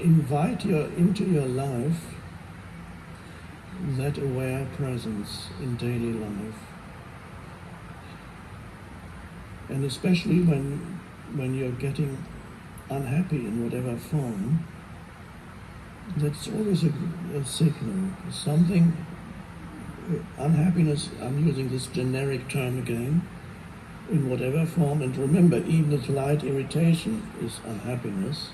Invite into your life that aware presence in daily life. And especially when you're getting unhappy in whatever form, that's always a signal. Something, unhappiness, I'm using this generic term again, in whatever form, and remember, even a slight irritation is unhappiness.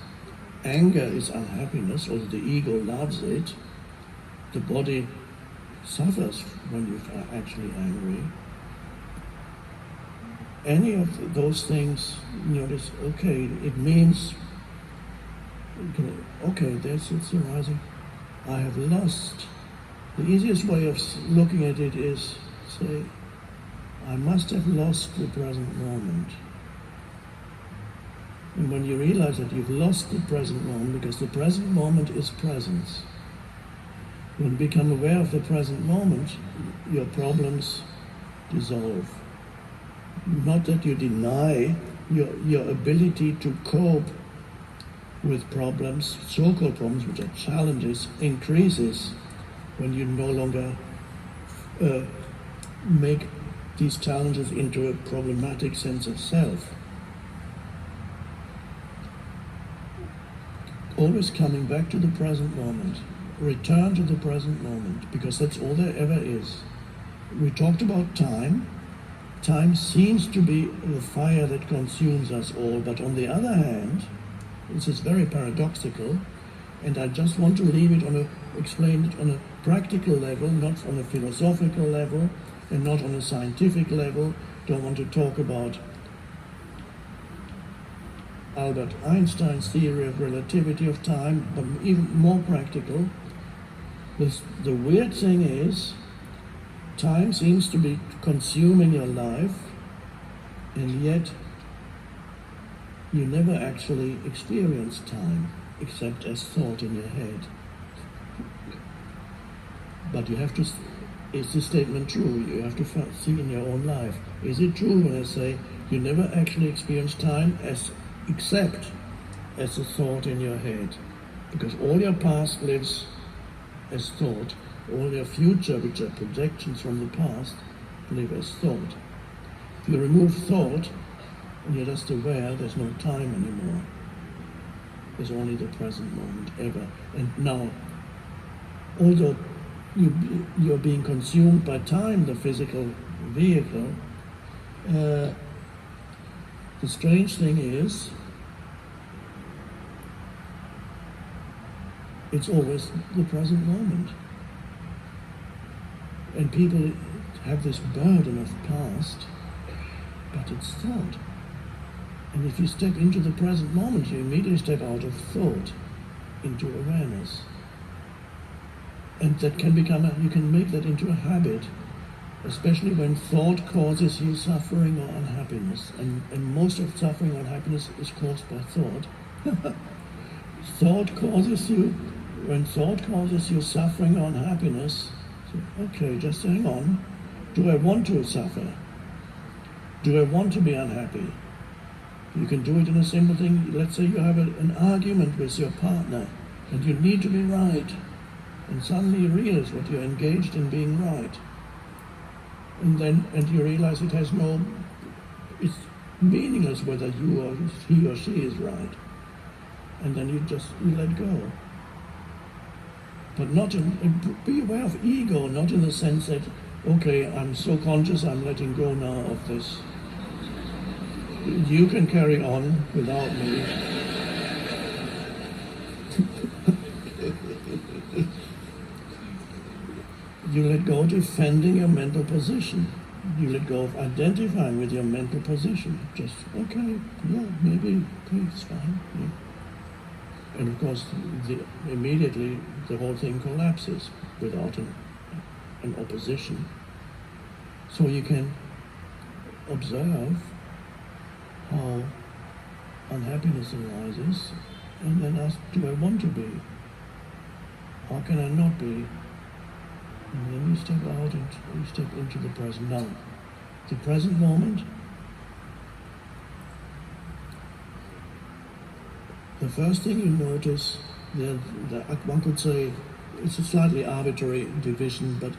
Anger is unhappiness, although the ego loves it. The body suffers when you're actually angry. Any of those things, notice, okay, it means, okay, it's arising. I have lost. The easiest way of looking at it is, say, I must have lost the present moment. And when you realize that you've lost the present moment, because the present moment is presence, when you become aware of the present moment, your problems dissolve. Not that you deny your ability to cope with problems, so-called problems, which are challenges, increases when you no longer make these challenges into a problematic sense of self. Always coming back to the present moment. Return to the present moment, because that's all there ever is. We talked about time. Time seems to be the fire that consumes us all, but on the other hand, this is very paradoxical, and I just want to leave it explain it on a practical level, not on a philosophical level, and not on a scientific level. Don't want to talk about Albert Einstein's theory of relativity of time, but even more practical. The weird thing is, time seems to be consuming your life, and yet you never actually experience time, except as thought in your head. But you have to, is this statement true? You have to see in your own life. Is it true when I say you never actually experience time except as a thought in your head? Because all your past lives as thought, all your future, which are projections from the past, live as thought. If you remove thought, and you're just aware, there's no time anymore. There's only the present moment, ever. And now, although you're being consumed by time, the physical vehicle, the strange thing is, it's always the present moment. And people have this burden of past, but it's thought. And if you step into the present moment, you immediately step out of thought into awareness. And that can you can make that into a habit, especially when thought causes you suffering or unhappiness. And most of suffering or unhappiness is caused by thought. When thought causes you suffering or unhappiness, so, okay, just hang on. Do I want to suffer? Do I want to be unhappy? You can do it in a simple thing. Let's say you have an argument with your partner and you need to be right. And suddenly you realize what you're engaged in being right. And you realize it's meaningless whether you or he or she is right. And then you let go. But be aware of ego, not in the sense that, okay, I'm so conscious, I'm letting go now of this. You can carry on without me. You let go of defending your mental position. You let go of identifying with your mental position. Just, okay, yeah, maybe, okay, it's fine. Yeah. And of course, immediately the whole thing collapses without an opposition. So you can observe how unhappiness arises, and then ask, do I want to be? How can I not be? And then you step out and you step into the present. Now, the present moment The first thing you notice, one could say it's a slightly arbitrary division, but